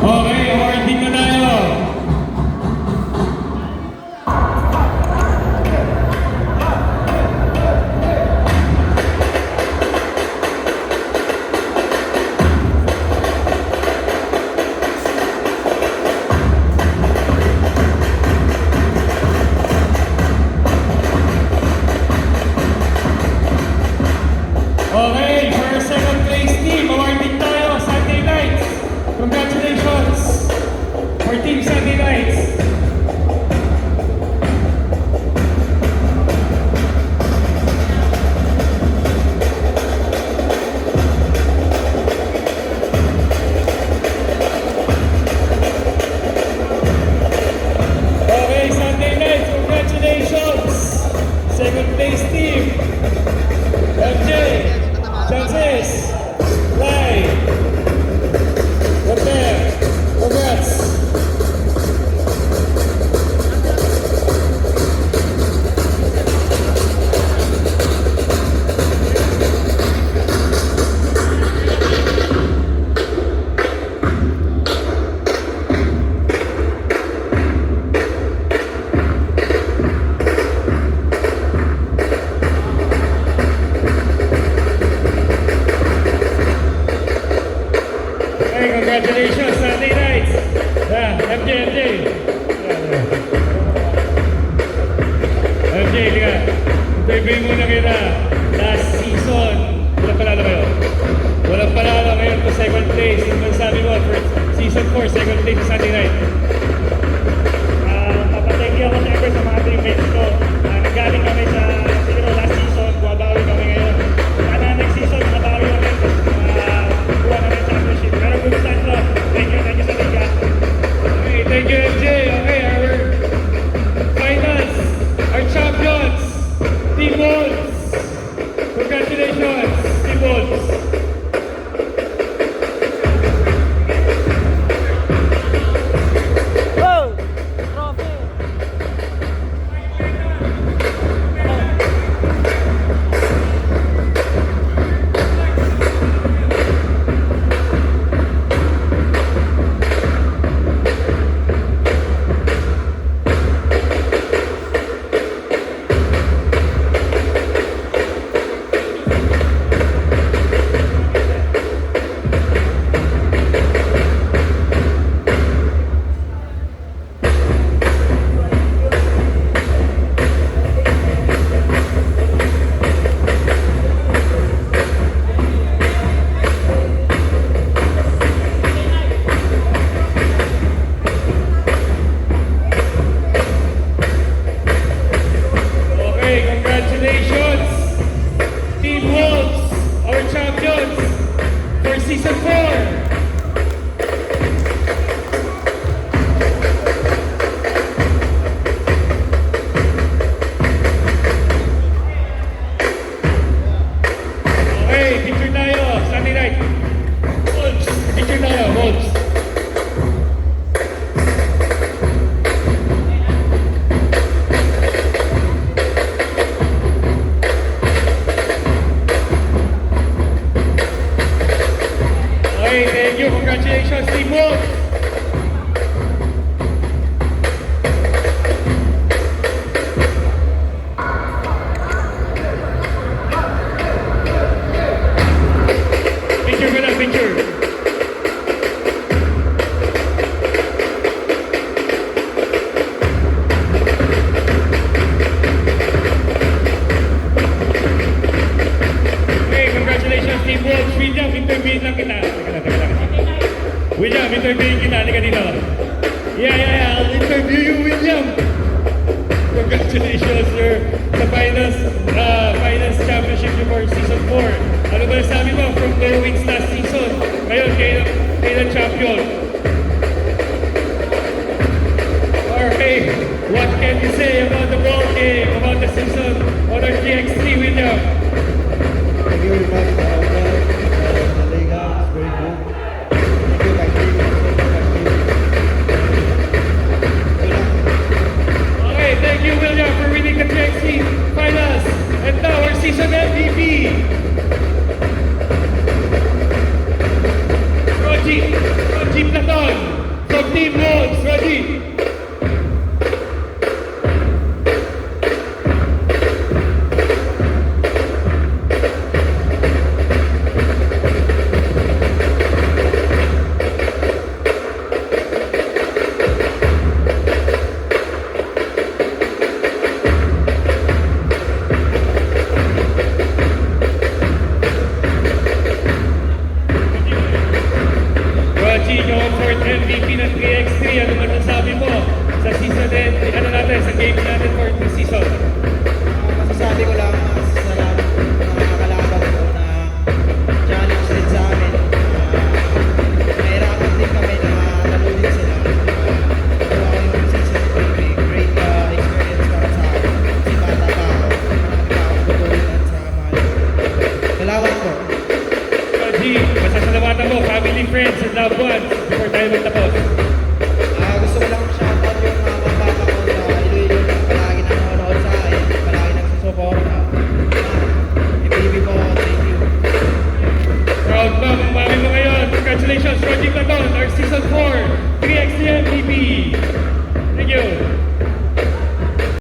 Okay, awarding na tayo. Okay, for our second place team, awarding tayo Sunday Nights. Congratulations for Team Sunday Nights. Okay, Sunday Nights, congratulations. Second place team, MJ, Chances, Lai, Repair, congrats. Hey, congratulations, Sunday Nights. Yeah, MJ. MJ, liga. Interview muna kita. Last season, walang panalo kayo. Walang panalo ngayon to second place. Yung sabi mo, for season 4, second place sa Sunday Night. Papategi ako siyempre sa mga teammates ko. Nagaling kami sa siguro last season, buwabawi kami ngayon. Sana next season, mabawi kami. Kuha na ng championship. Pero good start to. Thank you sa liga. Okay, thank you, MJ. Okay, our finals, our champions, Team Wolves. Congratulations, Team Wolves. Oh! Trophy! Okay, congratulations, Team Wolves, our champions for season 4. Okay, picture tayo, Sunday Night. Wolves, picture tayo, Wolves. Okay, thank you. Congratulations, Team Wolves. Picture ko na, picture. Okay, congratulations, Team Wolves. William, interviewin lang kita. Teka lang. William, interviewin kita. Halika dito. Yeah. I'll interview you, William. Congratulations, sir. Sa finals championship niyo for season 4. Ano ba sabi mo from no wins last season? Ngayon, kayo ang champion. Okay, what can you say about the ball game, about the season on our TX3, William? Thank you very much, the Liga is very good. Thank you, my team. Okay, thank you, William, for winning the TXT finals. And now our season MVP, Roji Platon. from Team Nodes, ready? Roji, yung fourth MVP ng 3x3, ano man masasabi mo sa season din, ano natin, sa games natin for this season? Masasabi ko lang, salamat mga kalaban ko na challenge din sa amin. Nahirapan din kami na talunin sila. Ito yung season ko, great experience para sa akin. Kasi bata pa ako, marami pa akong tutulinan sa mga. Salamat po. Roji, masasalamatan mo, family, friends, and loved ones before tayo magtapos. Gusto ko lang shoutout yung mga bata ko sa Iloilo na palagi nanonood sa akin, palagi nagsusuporta. Baby po, thank you. Proud mom, ang mami mo ngayon. Congratulations, Roji Platon, our season 4